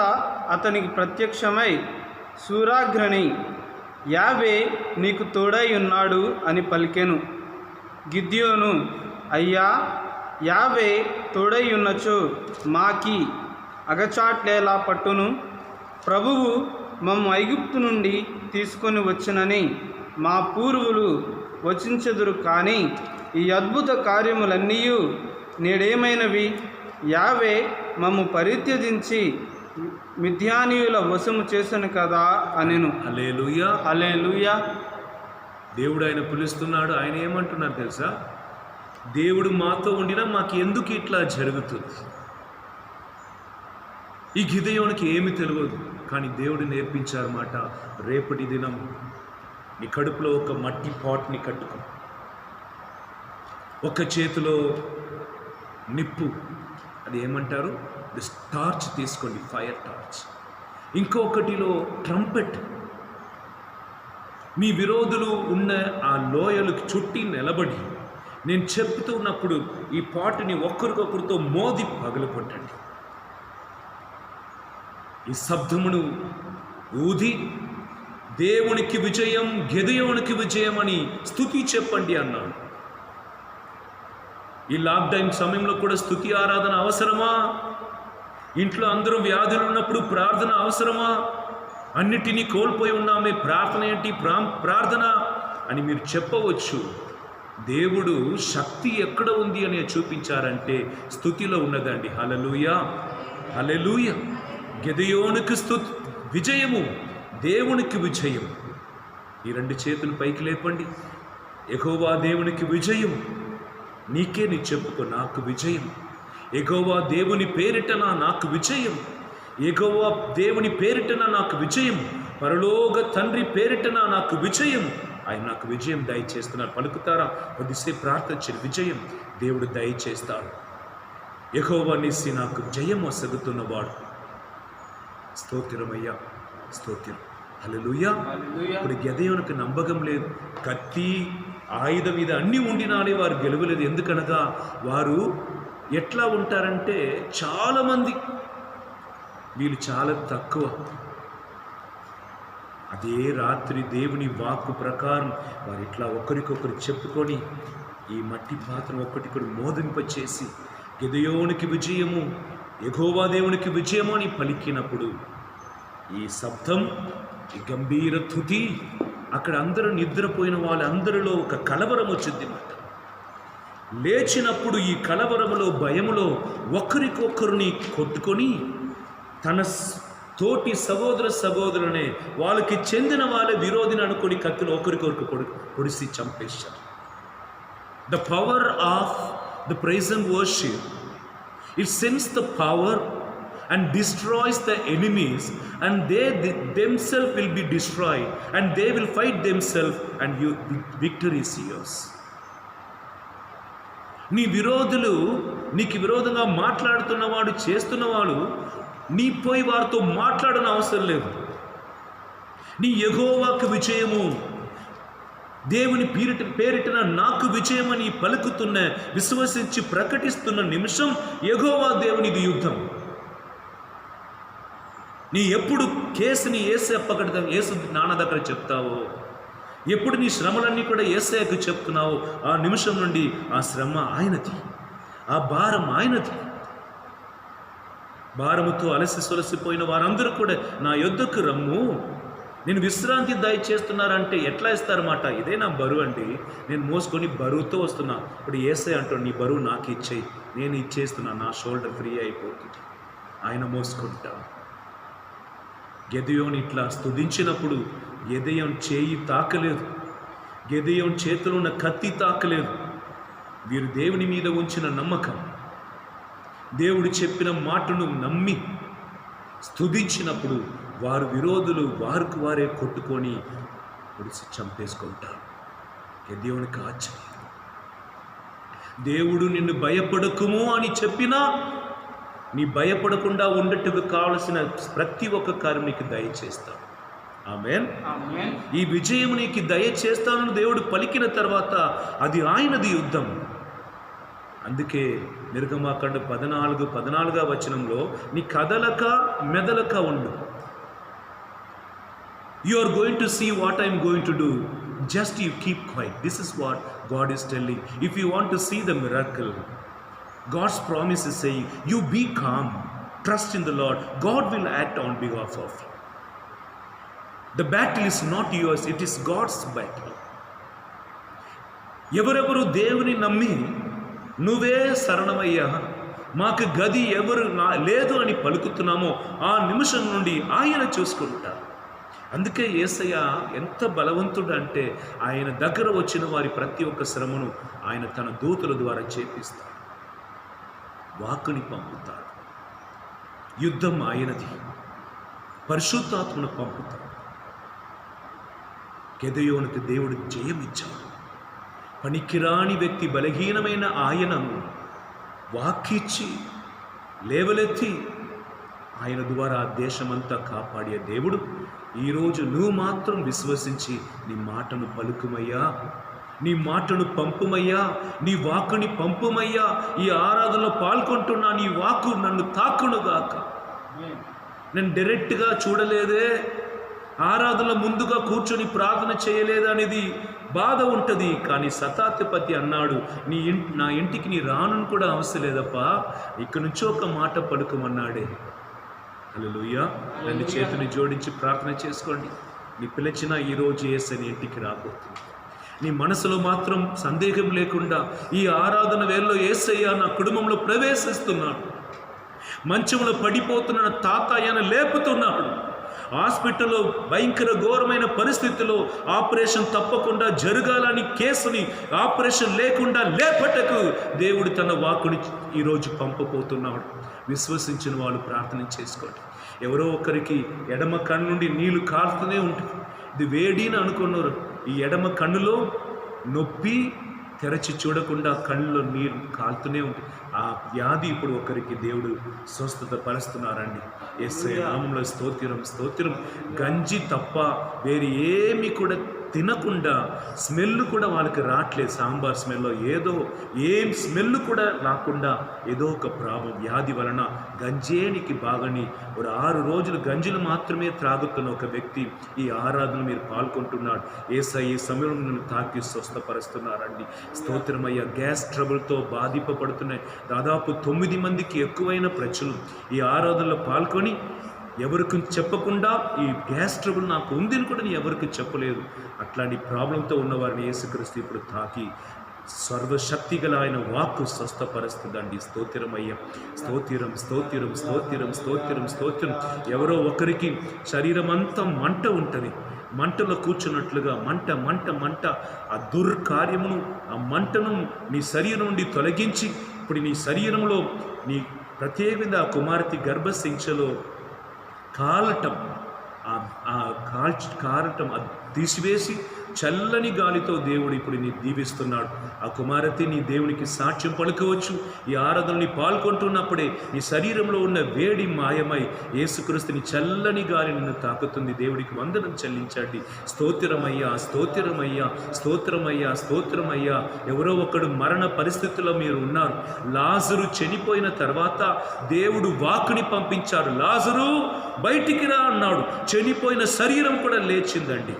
అతనికి ప్రత్యక్షమై, శూరాగ్రణి, యావే నీకు తోడై ఉన్నాడు అని పలికెను. గిద్యోను, అయ్యా, యావే తోడై ఉన్నచో మాకి అగచాట్లేలా పట్టును? ప్రభువు మమ్ము ఐగుప్తు నుండి తీసుకొని వచ్చినని మా పూర్వులు వచించెదురు. కానీ ఈ అద్భుత కార్యములన్నీ నేడేమైనవి? యావే మమ్ము పరిత్యజించి మిద్యానీయుల వశము చేసను కదా అనెను. హల్లెలూయా. హల్లెలూయా. దేవుడు ఆయన పిలుస్తున్నాడు. ఆయన ఏమంటున్నారు తెలుసా? దేవుడు మాతో ఉండినా మాకు ఎందుకు ఇట్లా జరుగుతుంది? ఈ గిదెయోనికి ఏమి తెలియదు, కానీ దేవుడు నేర్పించారన్నమాట. రేపటి దినం నీ కడుపులో ఒక మట్టి పాట్ని కట్టుకో, ఒక చేతిలో నిప్పు, అది ఏమంటారు, టార్చ్ తీసుకోండి, ఫైర్ టార్చ్. ఇంకొకటిలో ట్రంపెట్. మీ విరోధులు ఉన్న ఆ లోయలకు చుట్టి నిలబడి నేను చెప్తున్నప్పుడు ఈ పాటుని ఒక్కరికొకరితో మోది పగలగొట్టండి. ఈ శబ్దమును ఊది దేవునికి విజయం, గిదెయోనికి విజయం అని స్తుతి చెప్పండి అన్నాడు. ఈ లాక్డౌన్ సమయంలో కూడా స్తుతి ఆరాధన అవసరమా? ఇంట్లో అందరూ వ్యాధులు ఉన్నప్పుడు ప్రార్థన అవసరమా? అన్నిటినీ కోల్పోయి ఉన్నామే, ప్రార్థన ఏంటి, ప్రార్థన అని మీరు చెప్పవచ్చు. దేవుడు శక్తి ఎక్కడ ఉంది అని చూపించారంటే స్తుతిలో ఉన్నదండి. హల్లెలూయా, హల్లెలూయా. గిదెయోనుకు విజయము, దేవునికి విజయం. ఈ రెండు చేతులు పైకి లేపండి. యెహోవా దేవునికి విజయం. నీకే నీ చెప్పుకో, నాకు విజయం. యెహోవా దేవుని పేరిటన నాకు విజయం. యెహోవా దేవుని పేరిటన నాకు విజయం. పరలోక తండ్రి పేరిటన నాకు విజయం. ఆయన నాకు విజయం దయచేస్తున్నారు. పలుకుతారా? కొద్దిసేపు ప్రార్థన చేయండి. విజయం దేవుడు దయచేస్తాడు. యెహోవా నిస్సి నాకు జయం వసగుతున్నవాడు. స్తోత్రమయ్యా, స్తోత్రం. హల్లెలూయా. ఇప్పుడు గిదెయోనుకు నమ్మకం లేదు. కత్తి, ఆయుధం మీద అన్నీ ఉండినాడే వారు గెలవలేదు. ఎందుకనగా వారు ఎట్లా ఉంటారంటే చాలామంది, వీళ్ళు చాలా తక్కువ. అదే రాత్రి దేవుని వాక్కు ప్రకారం వారు ఇట్లా ఒకరికొకరు చెప్పుకొని ఈ మట్టి పాత్ర ఒక్కటికొకరు మోదింపచేసి గిదెయోనికి విజయము, యెహోవా దేవునికి విజయము అని పలికినప్పుడు ఈ శబ్దం, ఈ గంభీర తుతి, అక్కడ అందరూ నిద్రపోయిన వాళ్ళందరిలో ఒక కలవరం వచ్చింది మాట. లేచినప్పుడు ఈ కలవరములో, భయములో ఒకరికొకరిని కొట్టుకొని తన తోటి సహోదరులనే వాళ్ళకి చెందిన వాళ్ళ విరోధిని అనుకుని కత్తిని ఒకరికొకరు పొడిసి చంపేశారు. The power of the praise and worship, it sends the power and destroys the enemies, and they themselves will be destroyed, and they will fight themselves, and victory is yours. నీ విరోధులు, నీకు విరోధంగా మాట్లాడుతున్నవాడు, చేస్తున్నవాడు, నీ పోయి వారితో మాట్లాడని అవసరం లేదు. నీ యెహోవాకు విజయము, దేవుని పేరిటన నాకు విజయమని పలుకుతున్న, విశ్వసించి ప్రకటిస్తున్న నిమిషం యెహోవా దేవునిది యుద్ధం. నీ ఎప్పుడు కేసుని యేసు నాన్న దగ్గర చెప్తావో, ఎప్పుడు నీ శ్రమలన్నీ కూడా యేసయ్యకు చెప్తున్నావో, ఆ నిమిషం నుండి ఆ శ్రమ ఆయనది, ఆ భారం ఆయనది. భారముతో అలసి సొలసిపోయిన వారందరూ కూడా నా యొద్దకు రమ్ము, నేను విశ్రాంతి దయచేస్తున్నారంటే ఎట్లా ఇస్తారన్నమాట. ఇదే నా బరువు అండి, నేను మోసుకొని బరువుతో వస్తున్నా. ఇప్పుడు యేసయ్య అంటాడు, నీ బరువు నాకు ఇచ్చేయి, నేను ఇచ్చేస్తున్నా, నా షోల్డర్ ఫ్రీ అయిపోతుంది, ఆయన మోసుకుంటా. గిదెయోను ఇట్లా స్తుతించినప్పుడు గిదెయోను చేయి తాకలేదు, గిదెయోను చేతిలో ఉన్న కత్తి తాకలేదు. వీరు దేవుని మీద ఉంచిన నమ్మకం, దేవుడు చెప్పిన మాటను నమ్మి స్తుతించినప్పుడు వారు విరోధులు వారికి వారే కొట్టుకొని పొడిసి చంపేసుకుంటారు. గిదెయోనుకి ఆశ్చర్యం. దేవుడు నిన్ను భయపడకుము అని చెప్పినా నీ భయపడకుండా ఉండేట్టుకు కావలసిన ప్రతి ఒక్క కార్యం నీకు దయచేస్తాడు. ఆమేన్. ఈ విజయం నీకు దయచేస్తానని దేవుడు పలికిన తర్వాత అది ఆయనది యుద్ధం. అందుకే నిర్గమాకాండ 14 వచనంలో నీ కదలక మెదలక ఉండు. You are going to see what I am going to do. Just you keep quiet. This is what God is telling. If you want to see the miracle, God's promise is saying, you be calm, trust in the Lord. God will act on behalf of you. The battle is not yours, it is God's battle. ఎవరెవరు దేవుని నమ్మి నువ్వే శరణమయ్యా, మాకు గది ఎవరు లేదు అని పలుకుతున్నామో ఆ నిమిషం నుండి ఆయన చూసుకుంటారు. అందుకే యేసయ్య ఎంత బలవంతుడు అంటే ఆయన దగ్గర వచ్చిన వారి ప్రతి ఒక్క శ్రమను ఆయన తన దూతల ద్వారా చేపిస్తాడు, వాక్కుని పంపుతాడు. యుద్ధం ఆయనది, పరిశుద్ధాత్మను పంపుతాడు. గెదెయోనుకు దేవుడు జయమిచ్చాడు. పనికిరాని వ్యక్తి, బలహీనమైన ఆయనను వాక్కిచ్చి లేవలెత్తి ఆయన ద్వారా దేశమంతా కాపాడే దేవుడు ఈరోజు నువ్వు మాత్రం విశ్వసించి నీ మాటను పలుకుమయ్యా, నీ మాటను పంపుమయ్యా, నీ వాక్కుని పంపుమయ్యా. ఈ ఆరాధనలో పాల్గొంటున్నా, నీ వాక్కు నన్ను తాకునుగాక. నేను డైరెక్ట్గా చూడలేదే, ఆరాధనలో ముందుగా కూర్చొని ప్రార్థన చేయలేదనేది బాధ ఉంటుంది. కానీ శతాధిపతి అన్నాడు, నా ఇంటికి నీ రానుని కూడా అవసరం లేదప్పా, ఇక్కడి నుంచి ఒక మాట పలుకుమన్నాడే. హల్లెలూయా. రెండు చేతుని జోడించి ప్రార్థన చేసుకోండి. నీ పిలిచిన ఈరోజు యేసయ్య ఇంటికి రాబోతుంది. నీ మనసులో మాత్రం సందేహం లేకుండా ఈ ఆరాధన వేళలో యేసయ్య నా కుటుంబంలో ప్రవేశిస్తున్నాడు. మంచంలో పడిపోతున్న తాతయ్యను లేపుతున్నాడు. హాస్పిటల్లో భయంకర ఘోరమైన పరిస్థితిలో ఆపరేషన్ తప్పకుండా జరగాలని కేసుని ఆపరేషన్ లేకుండా లేపటకు దేవుడు తన వాక్కుని ఈరోజు పంపబోతున్నాడు. విశ్వసించిన వాళ్ళు ప్రార్థన చేసుకోండి. ఎవరో ఒకరికి ఎడమ కన్ను నుండి నీళ్లు కారుతూనే ఉంటుంది. ఇది వేడిని అనుకున్నారు. ఈ ఎడమ కన్నులో నొప్పి, తెరచి చూడకుండా కళ్ళలో నీరు కాలుతూనే ఉంటుంది. ఆ వ్యాధి ఇప్పుడు ఒకరికి దేవుడు స్వస్థత పరుస్తున్నారండి. యేసయ్య నామములో స్తోత్రం, స్తోత్రం. గంజి తప్ప వేరే ఏమి కూడా తినకుండా స్మెల్ కూడా వాళ్ళకి రావట్లేదు. సాంబార్ స్మెల్లో ఏం స్మెల్ కూడా రాకుండా ఏదో ఒక ప్రాబ్లం వ్యాధి వలన గంజేనికి బాగని 6 రోజులు గంజులు మాత్రమే త్రాగుతున్న ఒక వ్యక్తి ఈ ఆరాధన మీరు పాల్గొంటున్నాడు. యేసయ్య ఈ సమయంలో నన్ను తాకి స్వస్థపరుస్తున్నారండి. స్తోత్రమయ్య. గ్యాస్ ట్రబుల్తో బాధింపబడుతున్నాయి దాదాపు 9 మందికి ఎక్కువైన ప్రజలు ఈ ఆరాధనలో పాల్గొని ఎవరికి చెప్పకుండా ఈ గ్యాస్ ట్రబుల్ నాకు ఉందని కూడా నేను ఎవరికి చెప్పలేదు. అట్లాంటి ప్రాబ్లంతో ఉన్నవారిని యేసుక్రీస్తు ఇప్పుడు తాకి సర్వశక్తిగల ఆయన వాక్కు స్వస్థపరుస్తుందండి. స్తోత్రమయ్య. స్తోత్రం, స్తోత్రం, స్తోత్రం, స్తోత్రం, స్తోత్రం. ఎవరో ఒకరికి శరీరం అంతా మంట ఉంటుంది. మంటలో కూర్చున్నట్లుగా మంట మంట మంట. ఆ దుర్కార్యమును, ఆ మంటను నీ శరీరం నుండి తొలగించి ఇప్పుడు నీ శరీరంలో నీ ప్రత్యేకంగా ఆ కుమార్తె గర్భసించలో కాలటం, కారటం అది తీసివేసి చల్లని గాలితో దేవుడు ఇప్పుడు నీ దీవిస్తున్నాడు. ఆ కుమార్తె నీ దేవునికి సాక్ష్యం పలుకోవచ్చు. ఈ ఆరాధనని పాల్గొంటున్నప్పుడే నీ శరీరంలో ఉన్న వేడి మాయమై యేసుక్రీస్తుని చల్లని గాలి నిన్ను తాకుతుంది. దేవుడికి వందనం చెల్లించండి. స్తోత్రమయ్యా, స్తోత్రమయ్యా, స్తోత్రమయ్యా, స్తోత్రమయ్యా. ఎవరో ఒకడు మరణ పరిస్థితుల్లో మీరు ఉన్నారు. లాజరు చనిపోయిన తర్వాత దేవుడు వాక్కుని పంపించారు. లాజరు బయటికి రా అన్నాడు. చనిపోయిన శరీరం కూడా లేచిందండి.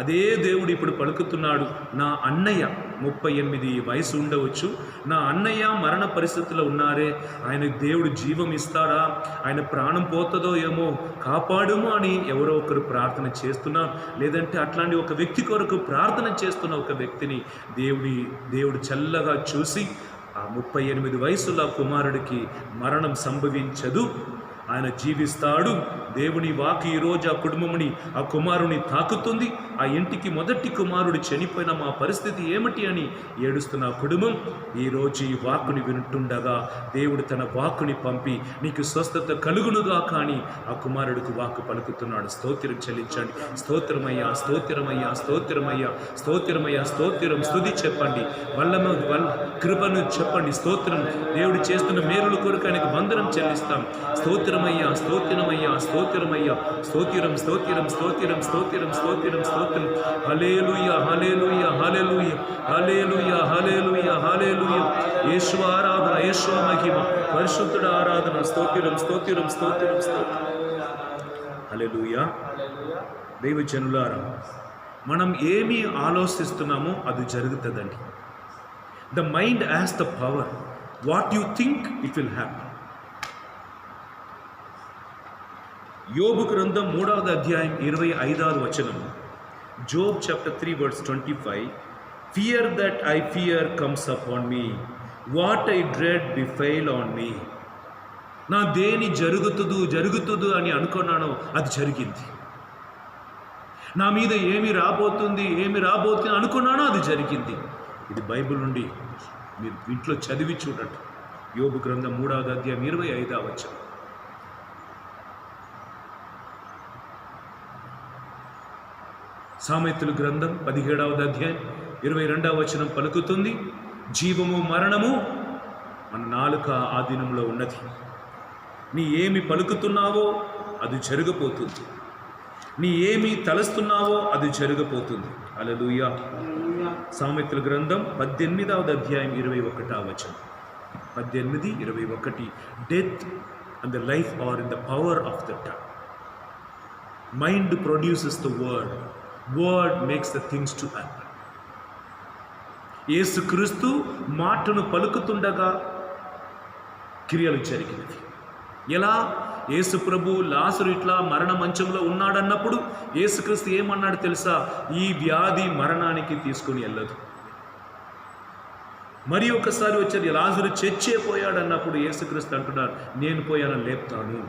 అదే దేవుడు ఇప్పుడు పలుకుతున్నాడు. నా అన్నయ్య 38 వయసు ఉండవచ్చు, నా అన్నయ్య మరణ పరిస్థితుల్లో ఉన్నారే, ఆయనకు దేవుడు జీవం ఇస్తాడా, ఆయన ప్రాణం పోతుందో ఏమో, కాపాడుము అని ఎవరో ఒకరు ప్రార్థన చేస్తున్నారు. లేదంటే అట్లాంటి ఒక వ్యక్తి కొరకు ప్రార్థన చేస్తున్న ఒక వ్యక్తిని దేవుడు చల్లగా చూసి ఆ 38 వయసుల కుమారుడికి మరణం సంభవించదు, ఆయన జీవిస్తాడు. దేవుని వాక్కు ఈరోజు ఆ కుటుంబముని, ఆ కుమారుని తాకుతుంది. ఆ ఇంటికి మొదటి కుమారుడు చనిపోయిన మా పరిస్థితి ఏమిటి అని ఏడుస్తున్న ఆ కుటుంబం ఈరోజు ఈ వాక్కుని వింటుండగా దేవుడు తన వాక్కుని పంపి నీకు స్వస్థత కలుగునుగా కానీ ఆ కుమారుడికి వాక్కు పలుకుతున్నాడు. స్తోత్రం చెల్లించండి. స్తోత్రమయ్యా, స్తోత్రమయ్యా, స్తోత్రమయ్యా, స్తోత్రమయ్యా, స్తోత్రం. స్తుతి చెప్పండి, కృపను చెప్పండి. స్తోత్రం. దేవుడు చేస్తున్న మేలుల కొరకు ఆయనకు వందనం చెల్లిస్తాం. స్తోత్రమయ్యా, స్తోత్రమయ్యా, స్తోత్రమయ్యా, స్తోత్రం, స్తోత్రం, స్తోత్రం, స్తోత్రం, స్తోత్రం, స్తోత్రం. హల్లెలూయా, హల్లెలూయా, హల్లెలూయా, హల్లెలూయా, హల్లెలూయా, హల్లెలూయా. యేసు ఆరాధన, యేసు మహిమ, పరిశుద్ధుడ ఆరాధన. స్తోత్రం, స్తోత్రం, స్తోత్రం, స్తోత్రం. హల్లెలూయా. దైవజనులారా, మనం ఏమి ఆలోచిస్తున్నామో అది జరుగుతుందండి. The mind has the power. What you think it will happen. యోబు గ్రంథం 3వ అధ్యాయం 25వ వచనం. Job chapter 3 verse 25. Fear that I fear comes upon me. What I dread befell on me. నా దేని జరుగుతుంది అని అనుకున్నానో అది జరిగింది. నా మీద ఏమి రాబోతుంది అనుకున్నానో అది జరిగింది. ఇది బైబిల్ నుండి మీరు ఇంట్లో చదివి చూడండి. యోబు గ్రంథం 3వ అధ్యాయం 25వ వచనం. సామెతల గ్రంథం 17వ అధ్యాయం 22వ వచనం పలుకుతుంది, జీవము మరణము మన నాలుక ఆధీనంలో ఉన్నది. నీ ఏమి పలుకుతున్నావో అది జరగపోతుంది. నీ ఏమి తలస్తున్నావో అది జరగపోతుంది. హల్లెలూయా. సామెతల గ్రంథం 18వ అధ్యాయం 21వ వచనం. 18:21. Death and the life are in the power of the tongue. Mind produces the word. Word makes the things to happen. యేసుక్రీస్తు మాటను పలుకుతుండగా క్రియలు జరిగినవి. ఎలా? యేసు ప్రభు లాజరు ఇట్లా మరణ మంచంలో ఉన్నాడన్నప్పుడు యేసుక్రీస్తు ఏమన్నాడు తెలుసా? ఈ వ్యాధి మరణానికి తీసుకుని వెళ్ళదు. మరి ఒకసారి వచ్చారు, లాజరు చచ్చే పోయాడన్నప్పుడు యేసుక్రీస్తు అంటున్నారు, నేను పోయానని లేపుతాను.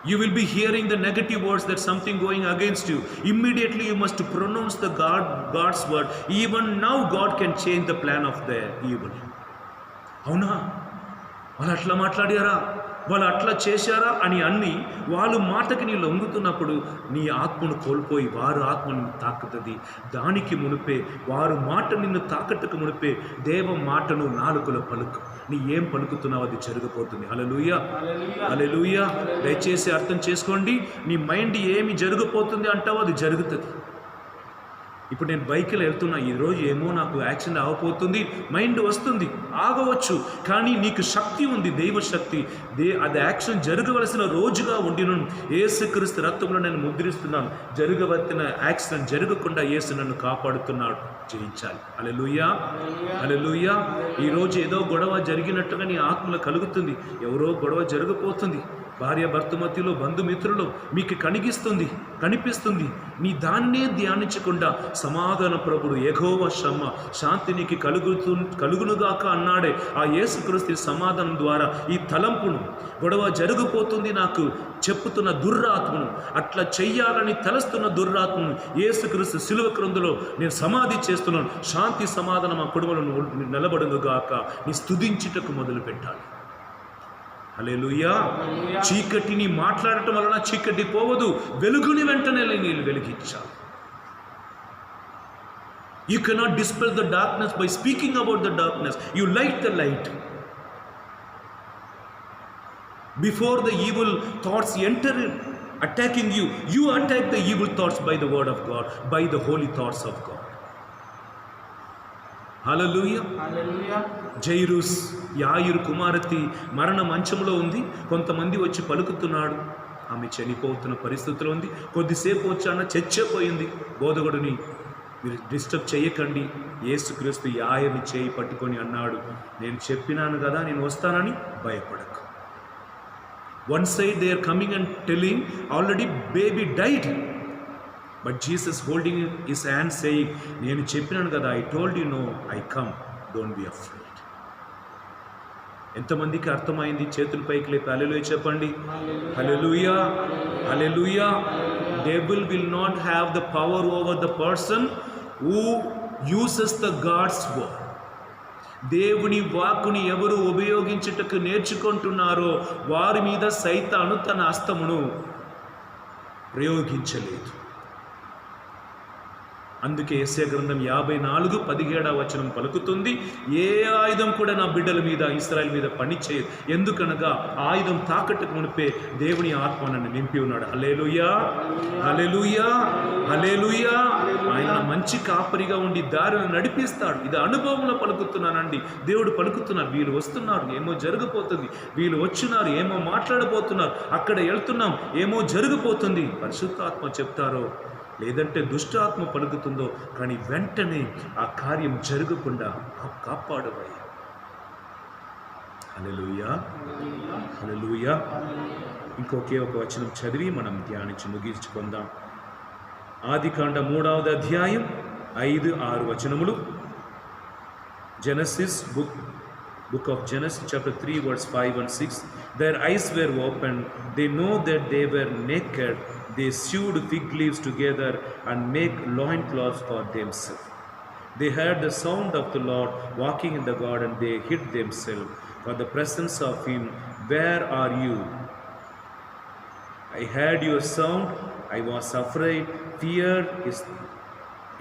You will be hearing the negative words, that something going against you. Immediately you must pronounce the God's word. Even now God can change the plan of the evil. అవునా? వాళ్ళు అట్లా మాట్లాడారా, వాళ్ళు అట్లా చేశారా అని అన్ని వాళ్ళు మాటకి నీ లొంగుతున్నప్పుడు నీ ఆత్మను కోల్పోయి వారు ఆత్మ నిన్ను తాకుతుంది. దానికి మునిపే, వారు మాట నిన్ను తాకట్టుకు మునిపే దేవ మాటను నాలుకలో పలుకు. నీ ఏం పలుకుతున్నావు అది జరిగిపోతుంది. హల్లెలూయా, హల్లెలూయా. దయచేసి అర్థం చేసుకోండి. నీ మైండ్ ఏమి జరిగిపోతుంది అంటావో అది జరుగుతుంది. ఇప్పుడు నేను బైక్లో వెళ్తున్నా, ఈరోజు ఏమో నాకు యాక్సిడెంట్ అవ్వబోతుంది, మైండ్ వస్తుంది, ఆగవచ్చు. కానీ నీకు శక్తి ఉంది, దైవ శక్తి. అది యాక్సిడెంట్ జరగవలసిన రోజుగా ఉండిను యేసుక్రీస్తు రక్తంలో నేను ముద్రిస్తున్నాను. జరగవలసిన యాక్సిడెంట్ జరగకుండా యేసు నన్ను కాపాడుతున్నాడు. జయించాలి. హల్లెలూయా, హల్లెలూయా. ఈరోజు ఏదో గొడవ జరిగినట్టుగా నీ ఆత్మలో కలుగుతుంది. ఎవరో గొడవ జరగబోతుంది. భార్య భర్త మధ్యలో, బంధుమిత్రులు మీకు కనిపిస్తుంది. నీ దాన్నే ధ్యానించకుండా సమాధాన ప్రభుడు యెహోవా షమ్మా, శాంతి నీకు కలుగునుగాక అన్నాడే. ఆ యేసుక్రీస్తు సమాధానం ద్వారా ఈ తలంపును, గొడవ జరగబోతుంది నాకు చెప్పుతున్న దుర్రాత్మను, అట్లా చెయ్యాలని తలస్తున్న దుర్రాత్మను యేసుక్రీస్తు శిలువ క్రిందలో నేను సమాధి చేస్తున్నాను. శాంతి సమాధానం ఆ కుటుంబంలో నిలబడునుగాక. నీ స్తుతించుటకు మొదలు పెట్టాలి. హల్లెలూయా. చీకటిని మాట్లాడటం వలన చీకటి పోవదు. వెలుగుని వెంటనే నీళ్ళు వెలిగించాలి. You cannot dispel the darkness by speaking about the darkness. You light the light. Before the evil thoughts enter attacking you, you attack the evil thoughts by the word of God, by the holy thoughts of God. హల్లెలూయా, హల్లెలూయా. జైరూస్, యాయిరు కుమార్తె మరణ మంచంలో ఉంది. కొంతమంది వచ్చి పలుకుతున్నాడు. ఆమె చనిపోతున్న పరిస్థితిలో ఉంది. కొద్దిసేపు వచ్చాన చచ్చిపోయింది. బోధకుడిని మీరు డిస్టర్బ్ చేయకండి. యేసుక్రీస్తు యాయని చేయి పట్టుకొని అన్నాడు, నేను చెప్పినాను కదా నేను వస్తానని, భయపడకు. One side they are coming and telling already baby died. But Jesus holding his hand saying, నేను చెప్పినాను కదా, I told you no, I come, don't be afraid. ఎంతమందికి అర్థమైంది? చేతులు పైకి లేపి హల్లెలూయా చెప్పండి. Hallelujah, hallelujah. Devil will not have the power over the person who uses the God's word. దేవుని వాక్కుని ఎవరు ఉపయోగించుటకు నేర్చుకుంటున్నారో వారి మీద సైతాను తన హస్తమును ప్రయోగించలేదు. అందుకే యెషయా గ్రంథం 54:17 పలుకుతుంది, ఏ ఆయుధం కూడా నా బిడ్డల మీద, ఇశ్రాయేలు మీద పని చేయదు. ఎందుకనగా ఆయుధం తాకట్టుకు మునిపే దేవుని ఆత్మ నన్ను నింపి ఉన్నాడు. హల్లెలూయా, హల్లెలూయా, హల్లెలూయా. ఆయన మంచి కాపరిగా ఉండి దారిని నడిపిస్తాడు. ఇది అనుభవంలో పలుకుతున్నానండి. దేవుడు పలుకుతున్నారు, వీళ్ళు వస్తున్నారు, ఏమో జరగబోతుంది, వీళ్ళు వచ్చినారు, ఏమో మాట్లాడబోతున్నారు, అక్కడ వెళ్తున్నాం, ఏమో జరగబోతుంది. పరిశుద్ధాత్మ చెప్తారో లేదంటే దుష్టాత్మ పలుకుతుందో, కానీ వెంటనే ఆ కార్యం జరగకుండా కాపాడవయ్యా. హల్లెలూయా, హల్లెలూయా. ఇంకొకే ఒక వచనం చదివి మనం ధ్యానించి ముగించుకుందాం. ఆదికాండ 3వ అధ్యాయం 5-6 వచనములు. Genesis book of Genesis chapter 3 verse 5 and 6. Their eyes were opened, they know that they were naked, they sewed fig leaves together and make loincloths for themselves. They heard the sound of the Lord walking in the garden, they hid themselves for the presence of him. Where are you? I heard your sound, I was afraid. Fear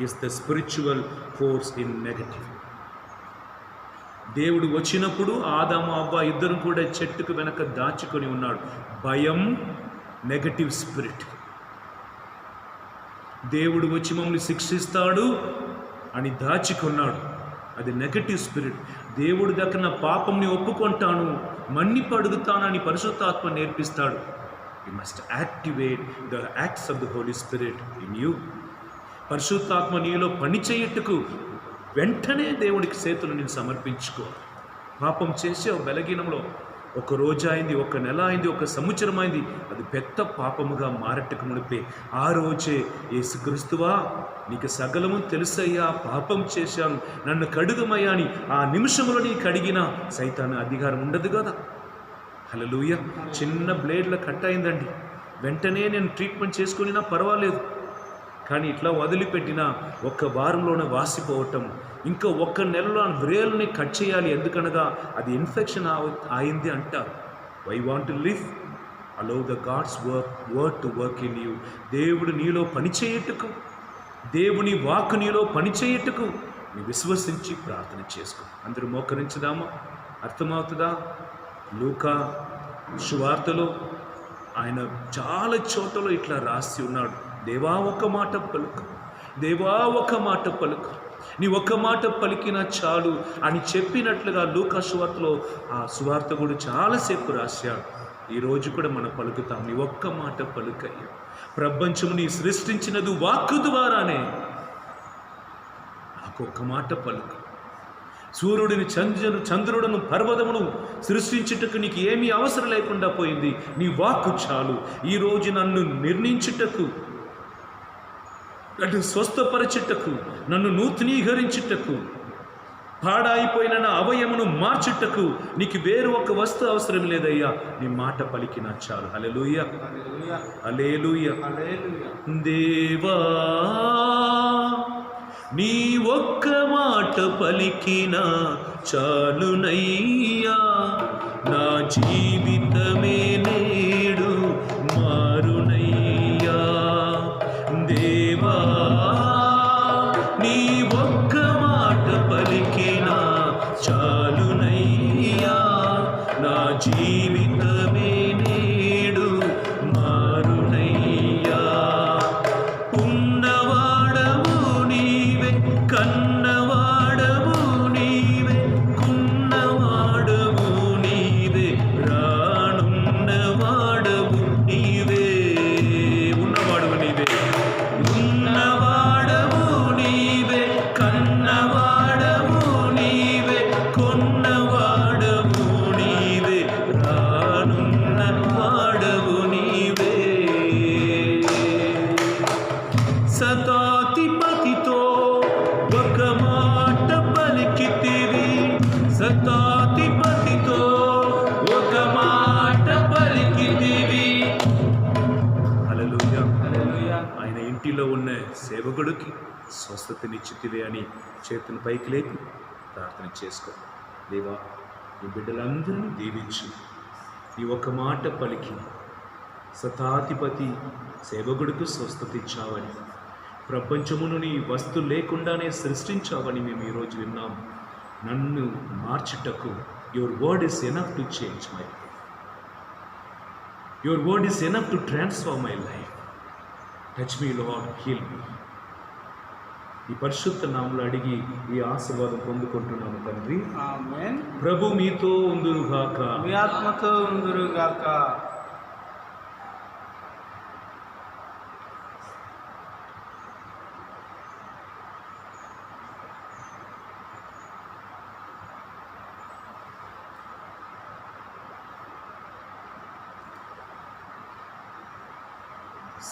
is the spiritual force in negative. దేవుడు వచ్చినప్పుడు ఆదాము అవ్వ ఇద్దరు కూడా చెట్టుకు వెనక దాచుకొని ఉన్నాడు. భయం నెగటివ్ స్పిరిట్. దేవుడు వచ్చి మమ్మల్ని శిక్షిస్తాడు అని దాచుకున్నాడు, అది నెగటివ్ స్పిరిట్. దేవుడి దగ్గర నా పాపంని ఒప్పుకుంటాను, మన్నిపు అడుగుతానని పరిశుద్ధాత్మ నేర్పిస్తాడు. You must activate the acts of the Holy Spirit in you. పరిశుద్ధాత్మ నీలో పని చేయుటకు వెంటనే దేవుడికి చేతులు నేను సమర్పించుకో. పాపం చేసే బలహీనంలో ఒక రోజు అయింది, ఒక నెల అయింది, ఒక సంవత్సరం అయింది, అది పెద్ద పాపముగా మారట్టుకు మునిపే ఆ రోజే యేసుక్రీస్తువా నీకు సకలము తెలుసయ్యా, పాపం చేశాను, నన్ను కడుగమయ్యా అని ఆ నిమిషంలో నీ కడిగిన సైతాను అధికారం ఉండదు కదా. హల్లెలూయా. చిన్న బ్లేడ్ల కట్ అయిందండి, వెంటనే నేను ట్రీట్మెంట్ చేసుకునినా పర్వాలేదు, కానీ ఇట్లా వదిలిపెట్టిన ఒక్క వారంలోనే వాసిపోవటం, ఇంకా ఒక్క నెలలో వ్రేలుని కట్ చేయాలి, ఎందుకనగా అది ఇన్ఫెక్షన్ అయింది అంటారు. Why want to live, allow the God's word to work in you. దేవుడు నీలో పనిచేయటకు, దేవుని వాక్కు నీలో పనిచేయటకు నీ విశ్వసించి ప్రార్థన చేసుకో. అందరూ మోకరించుదామా? అర్థమవుతుందా? లూకా సువార్తలో ఆయన చాలా చోట్లలో ఇట్లా రాసి ఉన్నాడు, దేవా ఒక మాట పలుకు, దేవా ఒక మాట పలుకు, నీ ఒక్క మాట పలికినా చాలు అని చెప్పినట్లుగా లూకా సువార్తలో ఆ సువార్త కూడా చాలాసేపు రాశాడు. ఈరోజు కూడా మనం పలుకుతాం, నీ ఒక్క మాట పలుకయ్యా. ప్రపంచముని సృష్టించినది వాక్కు ద్వారానే, నాకు ఒక్క మాట పలుకు. సూర్యుడిని, చంద్రుడను, పర్వతమును సృష్టించుటకు నీకు ఏమీ అవసరం లేకుండా పోయింది, నీ వాక్కు చాలు. ఈరోజు నన్ను నిర్ణయించుటకు, నన్ను స్వస్థపరచుటకు, నన్ను నూతనీకరించుటకు, పాడైపోయిన నా అవయమును మార్చుటకు నీకు వేరు ఒక వస్తువు అవసరం లేదయ్యా, నీ మాట పలికినా చాలు. హల్లెలూయా, హల్లెలూయా. దేవా నీ ఒక్క మాట పలికినా చాలునయ్యా, నా జీవితమే నేడు మారునయ్యా. దేవా నీ ఒక్క మాట పలికినా చాలునయ్యా, నా జీవితమే నేడు మారునయ్యా. ఉన్నవాడవు నీవే, కన్నవాడవు నీవే, కున్నవాడవు నీవే, రానున్నవాడవు నీవే. ఉన్నవాడవు నీవే, ఉన్నవాడవు నీవే, కన్నవాడవు నీవే, కొన్నవాడవు నీవే, రాను సేవకుడికి స్వస్థతనిచ్చితివే అని చేతుని పైకి లేపి ప్రార్థన చేసుకో. దేవా, ఈ బిడ్డలందరినీ దీవించు. ఈ ఒక్క మాట పలికి శతాధిపతి సేవకుడికి స్వస్థత ఇచ్చావని, ప్రపంచమును నీ వస్తు లేకుండానే సృష్టించావని మేము ఈరోజు విన్నాము. నన్ను మార్చుటకు your word is enough to change my life. Your word is enough to transform my life. Touch me Lord, heal me. ఈ పరిశుద్ధ నామములో అడిగి ఈ ఆశీర్వాదం పొందుకుంటున్నాను తండ్రి. ఆమేన్. ప్రభు మీతో ఉందురుగాక. మీ ఆత్మతో ఉందురుగాక.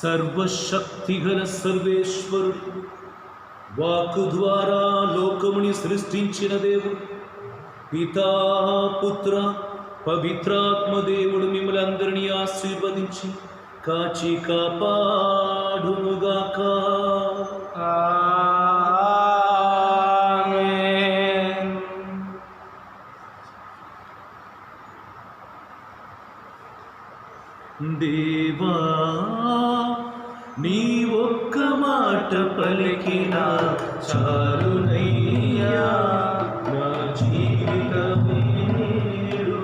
సర్వశక్తిగల సర్వేశ్వరుడు వాక్కు ద్వారా లోకముని సృష్టించిన దేవుడు, పితా పుత్ర పవిత్రాత్మ దేవుడు మిమ్మల్ని అందరినీ ఆశీర్వదించి కాచి కాపాడునుగాక. ఆమేన్. దేవా, నీ ఒక్క మాట పలికినా చాలునయ్యా, నా జీవితమే నేడు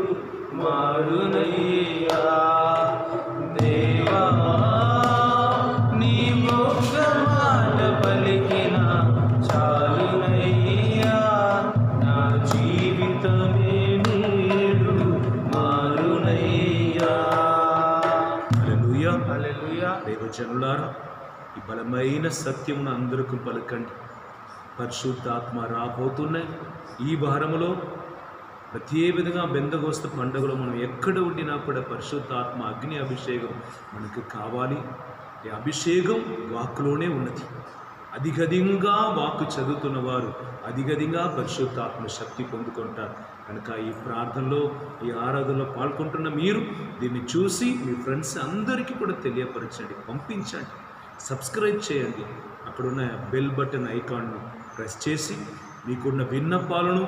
మారునయ్యా. దేవా, నీ ఒక్క మాట పలికిన చాలునయ్యా, నా జీవితమే నేడు మారునయ్యా. హల్లెలూయా. హల్లెలూయా. దేవజనులారా, ఈ బలమైన సత్యమును అందరికీ పలకండి. పరిశుద్ధాత్మ రాబోతున్నాయి. ఈ వారములో ప్రతి విధంగా బెందగోస్తు పండుగలో మనం ఎక్కడ ఉండినా కూడా పరిశుద్ధాత్మ అగ్ని అభిషేకం మనకు కావాలి. ఈ అభిషేకం వాక్కులోనే ఉన్నది. అధిగధికంగా వాక్కు చదువుతున్న వారు అధిగధికంగా పరిశుద్ధాత్మ శక్తి పొందుకుంటారు. కనుక ఈ ప్రార్థనలో, ఈ ఆరాధనలో పాల్గొంటున్న మీరు దీన్ని చూసి మీ ఫ్రెండ్స్ అందరికీ కూడా తెలియపరచండి, పంపించండి, సబ్స్క్రైబ్ చేయండి. అక్కడున్న బెల్ బటన్ ఐకాన్ను ప్రెస్ చేసి మీకున్న విన్నపాలను,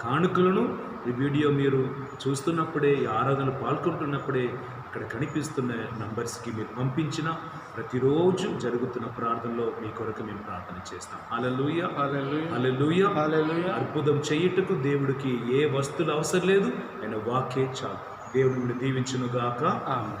కానుకలను ఈ వీడియో మీరు చూస్తున్నప్పుడే, ఈ ఆరాధనలు పాల్గొంటున్నప్పుడే ఇక్కడ కనిపిస్తున్న నంబర్స్కి మీరు పంపించిన ప్రతిరోజు జరుగుతున్న ప్రార్థనలో మీ కొరకు మేము ప్రార్థన చేస్తాం. హల్లెలూయా, హల్లెలూయా. హల్లెలూయా. హల్లెలూయా. అద్భుతం చేయుటకు దేవుడికి ఏ వస్తువులు అవసరం లేదు, ఆయన వాక్యే చాలు. దేవుడిని దీవించునుగాక. ఆమేన్.